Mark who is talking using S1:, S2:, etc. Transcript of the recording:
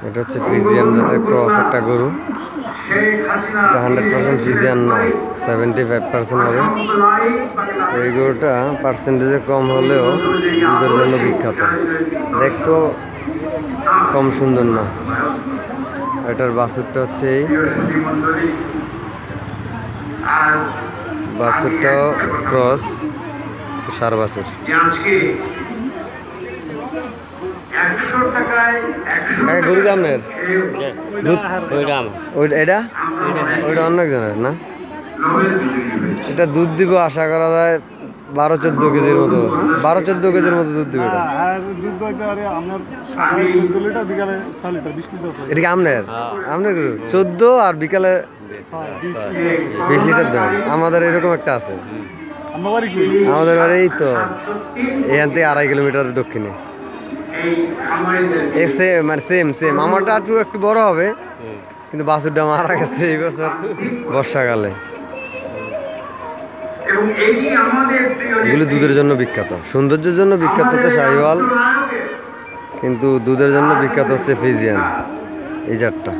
S1: এটা হচ্ছে ফ্রিজিয়ান জাতের ক্রস একটা গরু। এটা 100% ফ্রিজিয়ান না, 75% হবে। এই গরুটা পার্সেন্টেজে কম হলেও দুধের জন্য বিখ্যাত। দেখতেও কম সুন্দর না। এটার বাছুরটা হচ্ছে এই বাছুরটাও ক্রস, সার বাছুর। গরু আপনার এটা ওইটা অন্য একজনের না। এটা দুধ দিব আশা করা যায় 12-14 কেজির মতো, 12-14 কেজির মতো দুধ দিবে। এটা কি আপনার? আপনার গরু 14 আর বিকালে 20 লিটার দাম। আমাদের এরকম একটা আছে, আমাদের বাড়ি এই তো এখান থেকে 2.5 কিলোমিটার দক্ষিণে। মানে সেম আমারটা একটু বড় হবে, কিন্তু বাছুরটা মারা গেছে এই বছর বর্ষাকালে। এগুলো দুধের জন্য বিখ্যাত, সৌন্দর্যের জন্য বিখ্যাত হচ্ছে শাহিওয়াল, কিন্তু দুধের জন্য বিখ্যাত হচ্ছে ফ্রিজিয়ান এই জাতটা।